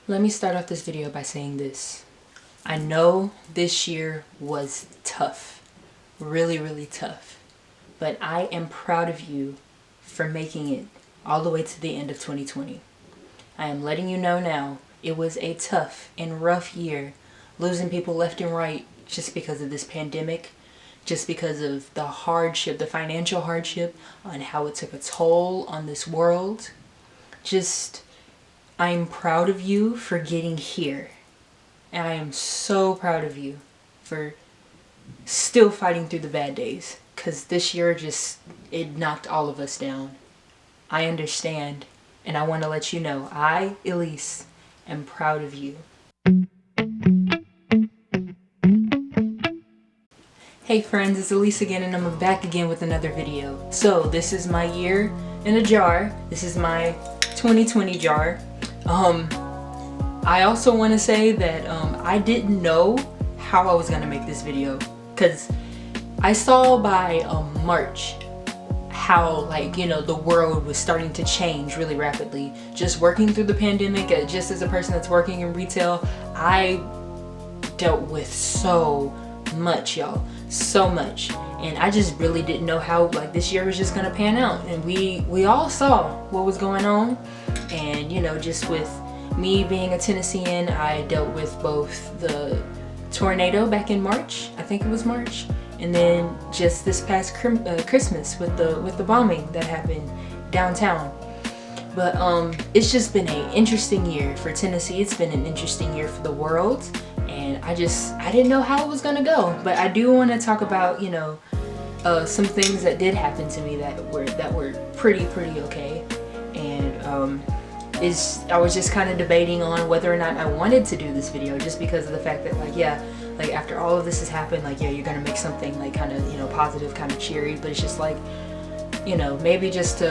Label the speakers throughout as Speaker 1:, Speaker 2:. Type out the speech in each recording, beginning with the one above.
Speaker 1: Let me start off this video by saying this. I know this year was tough, really tough, but I am proud of you for making it all the way to the end of 2020. I am letting you know now, it was a tough and rough year, losing people left and right just because of this pandemic, just because of the hardship, the financial hardship, on how it took a toll on this world. I'm proud of you for getting here. And I am so proud of you for still fighting through the bad days. Because this year it knocked all of us down. I understand. And I want to let you know, I, Elise, am proud of you. Hey friends, it's Elise again, and I'm back again with another video. So this is my year in a jar. This is my 2020 jar. I also want to say that I didn't know how I was gonna make this video, because I saw by March how the world was starting to change really rapidly. Just working through the pandemic, just as a person that's working in retail, I dealt with so much, y'all, so much, and I just really didn't know how this year was just gonna pan out. And we all saw what was going on, and just with me being a Tennessean, I dealt with both the tornado back in March, I think it was March, and then just this past Christmas with the bombing that happened downtown. But it's just been an interesting year for Tennessee. It's been an interesting year for the world, and I didn't know how it was gonna go. But I do want to talk about some things that did happen to me that were pretty okay. And I was just kind of debating on whether or not I wanted to do this video, just because of the fact that after all of this has happened, you're gonna make something kind of positive, kind of cheery, but it's just maybe just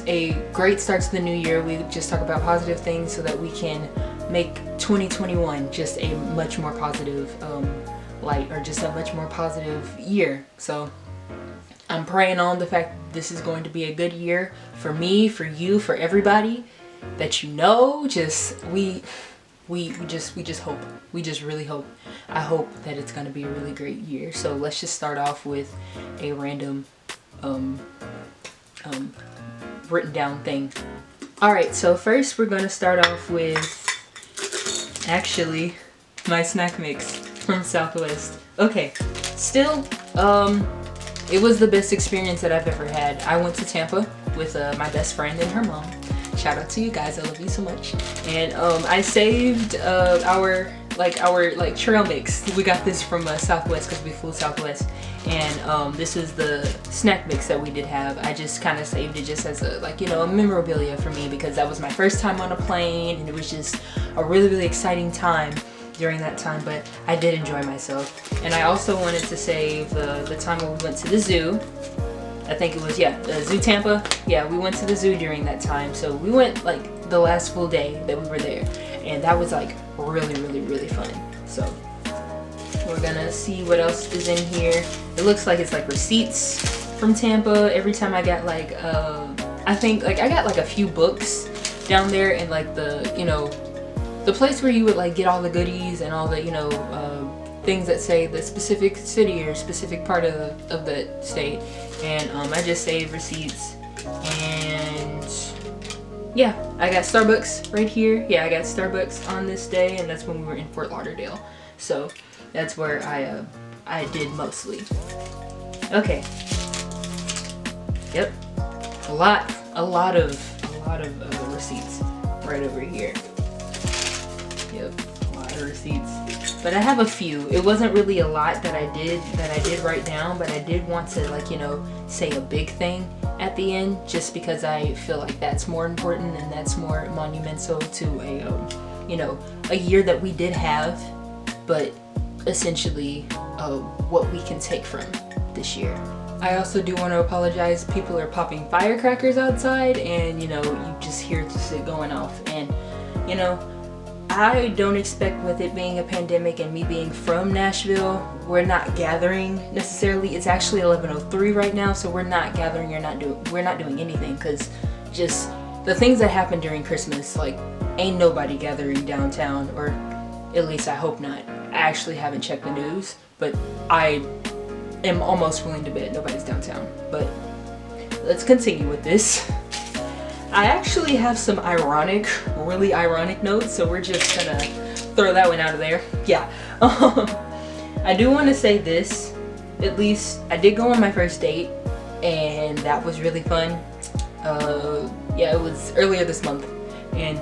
Speaker 1: a great start to the new year. We just talk about positive things so that we can make 2021 just a much more positive light, or just a much more positive year. So I'm praying on the fact this is going to be a good year for me, for you, for everybody. That we just hope. We just really hope. I hope that it's going to be a really great year. So let's just start off with a random written down thing. Alright, so first we're going to start off with actually my snack mix from Southwest. Okay, still it was the best experience that I've ever had. I went to Tampa with my best friend and her mom. Shout out to you guys, I love you so much. And I saved our trail mix. We got this from Southwest because we flew Southwest. And this is the snack mix that we did have. I just kind of saved it just as a memorabilia for me, because that was my first time on a plane, and it was just a really exciting time during that time. But I did enjoy myself. And I also wanted to save the time when we went to the zoo. I think it was, the Zoo Tampa. Yeah, we went to the zoo during that time. So we went the last full day that we were there, and that was really fun. So we're gonna see what else is in here. It looks like it's receipts from Tampa. Every time I got I think I got a few books down there, and the place where you would get all the goodies and all the things that say the specific city or specific part of the state. And I just saved receipts. And yeah, I got Starbucks right here. Yeah, I got Starbucks on this day, and that's when we were in Fort Lauderdale. So that's where I did mostly. Okay. Yep. A lot of receipts right over here. Yep, a lot of receipts. But I have a few. It wasn't really a lot that I did write down, but I did want to say a big thing at the end, just because I feel like that's more important and that's more monumental to a year that we did have, but essentially what we can take from this year. I also do want to apologize. People are popping firecrackers outside, and you just hear it going off, and I don't expect, with it being a pandemic and me being from Nashville, we're not gathering necessarily. It's actually 11:03 right now, so we're not gathering. We're not doing anything, because just the things that happen during Christmas, like ain't nobody gathering downtown, or at least I hope not. I actually haven't checked the news, but I am almost willing to bet nobody's downtown. But let's continue with this. I actually have some really ironic notes, so we're just gonna throw that one out of there. Yeah. I do want to say this, at least I did go on my first date, and that was really fun. Yeah, it was earlier this month, and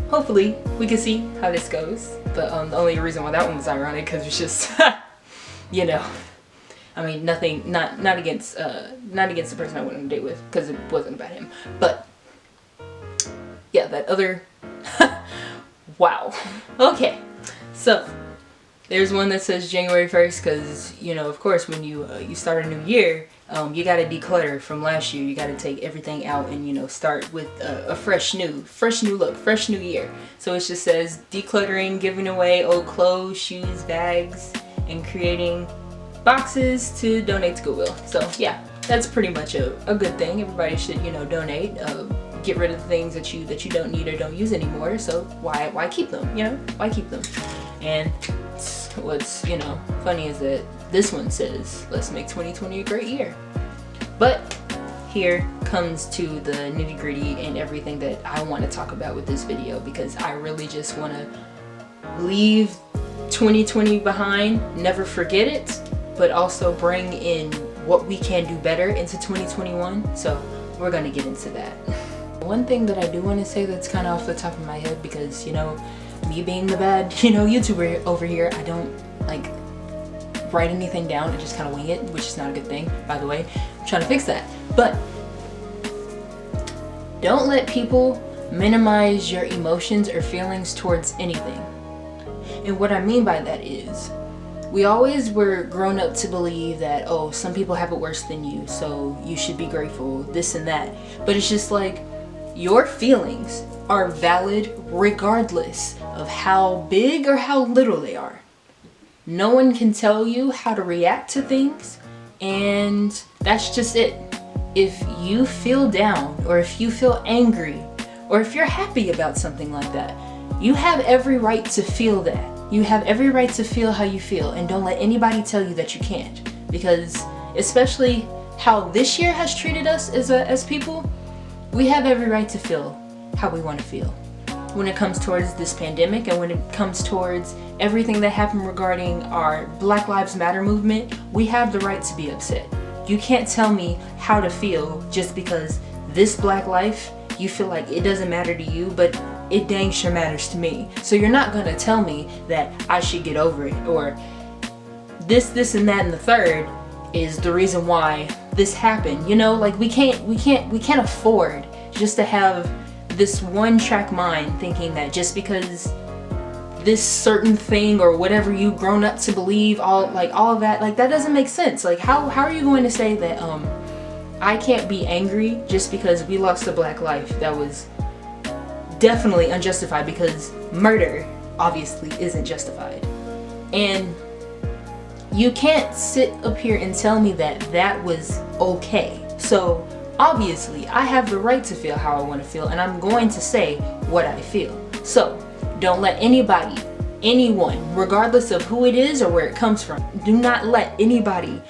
Speaker 1: hopefully we can see how this goes. But the only reason why that one was ironic because it's just, you know, I mean, nothing, not against the person I went on a date with, because it wasn't about him. But yeah, that other, wow. Okay, so there's one that says January 1st, because, you know, of course, when you start a new year, you got to declutter from last year. You got to take everything out and, you know, start with a fresh new look, fresh new year. So it just says decluttering, giving away old clothes, shoes, bags, and creating boxes to donate to Goodwill. So yeah, that's pretty much a good thing. Everybody should, you know, donate, get rid of the things that you don't need or don't use anymore. So why keep them, you know? Why keep them? And what's, you know, funny is that this one says, let's make 2020 a great year. But here comes to the nitty-gritty and everything that I want to talk about with this video, because I really just want to leave 2020 behind, never forget it, but also bring in what we can do better into 2021. So we're gonna get into that. One thing that I do want to say that's kind of off the top of my head, because, you know, me being the bad, you know, YouTuber over here, I don't like write anything down. I just kind of wing it, which is not a good thing, by the way. I'm trying to fix that. But don't let people minimize your emotions or feelings towards anything. And what I mean by that is, we always were grown up to believe that, oh, some people have it worse than you, so you should be grateful, this and that. But it's just like, your feelings are valid regardless of how big or how little they are. No one can tell you how to react to things, and that's just it. If you feel down, or if you feel angry, or if you're happy about something like that, you have every right to feel that. You have every right to feel how you feel, and don't let anybody tell you that you can't. Because especially how this year has treated us as people, we have every right to feel how we want to feel. When it comes towards this pandemic, and when it comes towards everything that happened regarding our Black Lives Matter movement, we have the right to be upset. You can't tell me how to feel just because this black life, you feel like it doesn't matter to you, but it dang sure matters to me. So you're not gonna tell me that I should get over it, or this and that and the third is the reason why this happened. You know, like we can't afford just to have this one-track mind thinking that just because this certain thing or whatever you've grown up to believe, all of that, like that doesn't make sense. Like how are you going to say that I can't be angry just because we lost a black life that was definitely unjustified, because murder obviously isn't justified. And you can't sit up here and tell me that that was okay. So obviously I have the right to feel how I want to feel, and I'm going to say what I feel. So don't let anybody, anyone, regardless of who it is or where it comes from, do not let anybody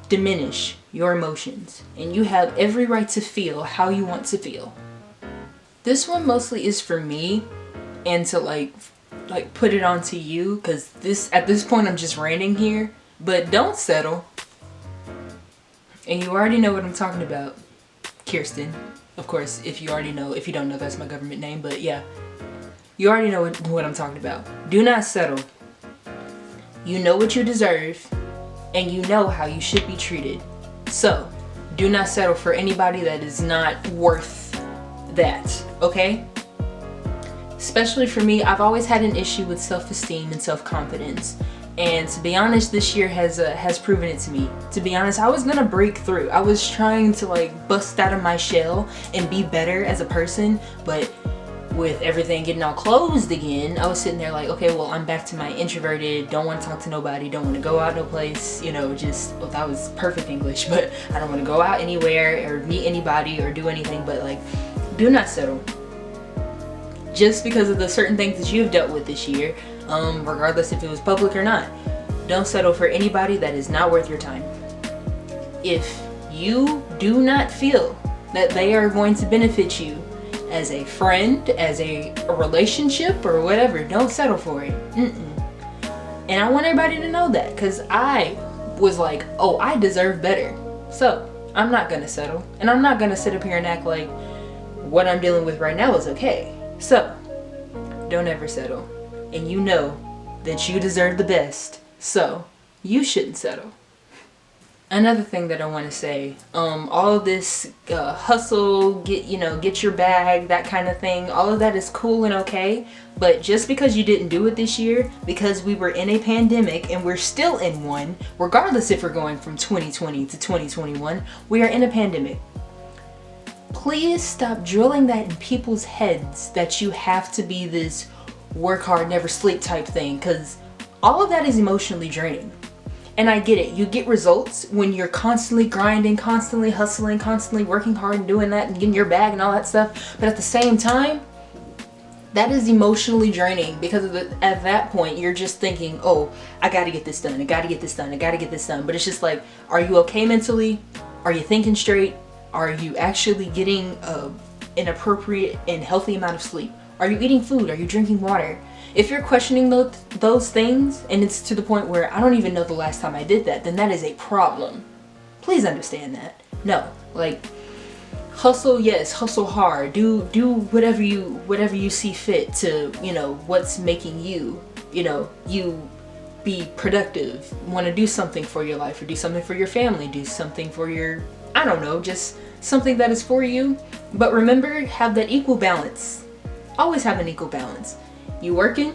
Speaker 1: diminish your emotions, and you have every right to feel how you want to feel. This one mostly is for me, and to like put it onto you, because at this point I'm just ranting here. But don't settle. And you already know what I'm talking about, Kirsten. Of course, if you already know, if you don't know, that's my government name, but yeah. You already know what I'm talking about. Do not settle. You know what you deserve, and you know how you should be treated. So, do not settle for anybody that is not worth that, okay? Especially for me, I've always had an issue with self-esteem and self-confidence. And to be honest, this year has proven it to me. To be honest, I was gonna break through. I was trying to like bust out of my shell and be better as a person, but with everything getting all closed again, I was sitting there like, okay, well, I'm back to my introverted, don't want to talk to nobody, don't want to go out no place, you know, just, well, that was perfect English, but I don't want to go out anywhere or meet anybody or do anything, but like, do not settle. Just because of the certain things that you've dealt with this year, regardless if it was public or not, don't settle for anybody that is not worth your time. If you do not feel that they are going to benefit you as a friend, as a relationship or whatever, don't settle for it. And I want everybody to know that, because I was like, oh, I deserve better, so I'm not gonna settle, and I'm not gonna sit up here and act like what I'm dealing with right now is okay. So don't ever settle, and you know that you deserve the best, so you shouldn't settle. Another thing that I want to say, all of this hustle, get your bag, that kind of thing, all of that is cool and okay, but just because you didn't do it this year, because we were in a pandemic and we're still in one, regardless if we're going from 2020 to 2021, we are in a pandemic. Please stop drilling that in people's heads that you have to be this work hard, never sleep type thing, because all of that is emotionally draining. And I get it, you get results when you're constantly grinding, constantly hustling, constantly working hard and doing that and getting your bag and all that stuff. But at the same time, that is emotionally draining, because at that point you're just thinking, oh, I gotta get this done, I gotta get this done, I gotta get this done. But it's just like, are you okay mentally? Are you thinking straight? Are you actually getting an appropriate and healthy amount of sleep? Are you eating food? Are you drinking water? If you're questioning those things, and it's to the point where I don't even know the last time I did that, then that is a problem. Please understand that. No, like, hustle, yes, hustle hard. Do whatever you see fit to, what's making you be productive. Want to do something for your life, or do something for your family, do something for your, I don't know, just something that is for you. But remember, have that equal balance. Always have an equal balance. You working,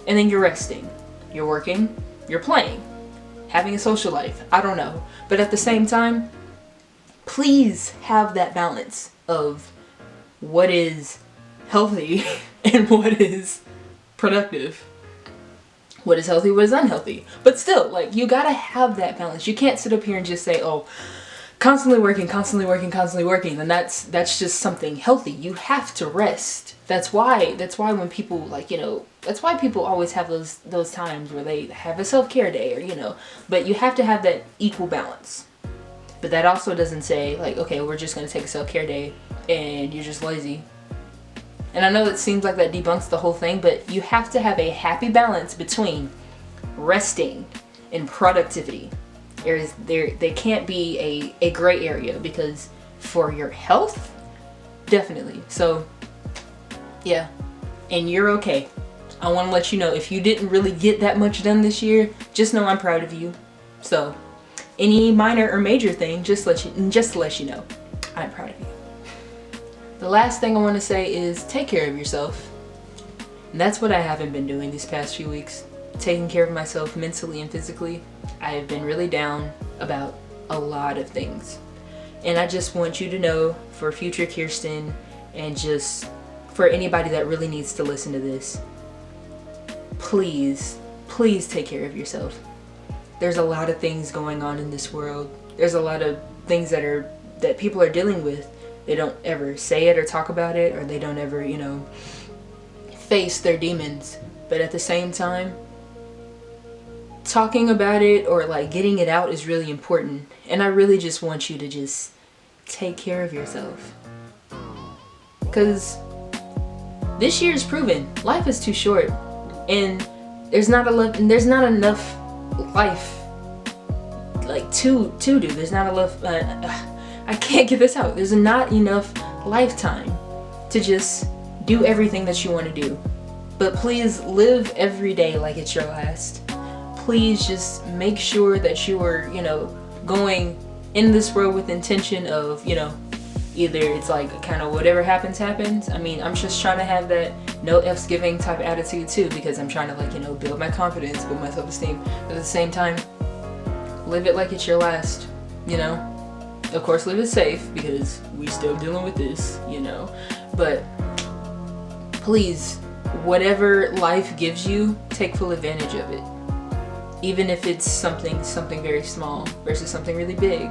Speaker 1: and then you're resting. You're working, you're playing, having a social life. I don't know. But at the same time, please have that balance of what is healthy and what is productive. What is healthy, what is unhealthy. But still, like, you gotta have that balance. You can't sit up here and just say, oh, constantly working, then that's just something healthy. You have to rest. That's why when people, like, that's why people always have those times where they have a self-care day, or but you have to have that equal balance. But that also doesn't say, like, okay, we're just going to take a self-care day and you're just lazy. And I know it seems like that debunks the whole thing, but you have to have a happy balance between resting and productivity. There can't be a gray area, because for your health, definitely. So yeah, and you're okay. I want to let you know, if you didn't really get that much done this year, just know I'm proud of you. So any minor or major thing, just to let you know, I'm proud of you. The last thing I want to say is take care of yourself. And that's what I haven't been doing these past few weeks. Taking care of myself mentally and physically. I have been really down about a lot of things. And I just want you to know, for future Kirsten, and just for anybody that really needs to listen to this, please take care of yourself. There's a lot of things going on in this world. There's a lot of things that people are dealing with. They don't ever say it or talk about it, or they don't ever, face their demons. But at the same time, talking about it or like getting it out is really important. And I really just want you to just take care of yourself. Because this year is proven life is too short, and there's not enough life like to do. There's not enough. I can't get this out. There's not enough lifetime to just do everything that you want to do. But please live every day like it's your last. Please just make sure that you are, going in this world with intention of, either it's like kind of whatever happens. I mean, I'm just trying to have that no F's giving type of attitude too, because I'm trying to build my confidence, build my self-esteem. But at the same time, live it like it's your last, Of course, live it safe, because we still dealing with this, But please, whatever life gives you, take full advantage of it. Even if it's something very small versus something really big.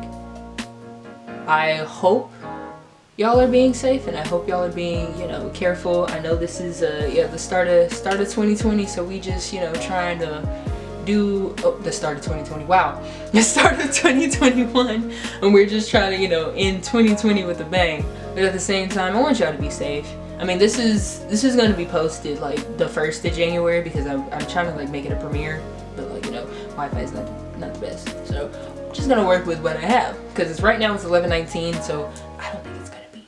Speaker 1: I hope y'all are being safe, and I hope y'all are being, you know, careful. I know this is the start of 2020, so we just, you know, trying to do the start of 2020. Wow, the start of 2021, and we're just trying to, you know, end 2020 with a bang. But at the same time, I want y'all to be safe. I mean, this is going to be posted like the 1st of January because I'm trying to like make it a premiere, but like, you know, Wi-Fi is not the best, so I'm just gonna work with what I have because it's right now it's 11:19, so I don't think it's gonna be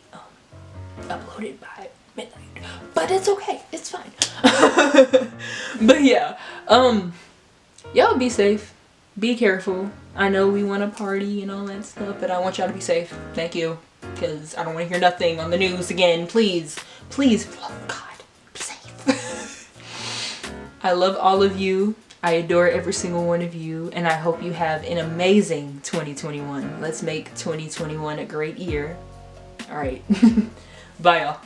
Speaker 1: uploaded by midnight, but it's okay, it's fine. But yeah, y'all be safe, be careful. I know we want to party and all that stuff, but I want y'all to be safe. Thank you, because I don't want to hear nothing on the news again. Please, please, oh God, be safe. I love all of you. I adore every single one of you, and I hope you have an amazing 2021. Let's make 2021 a great year. All right. Bye, y'all.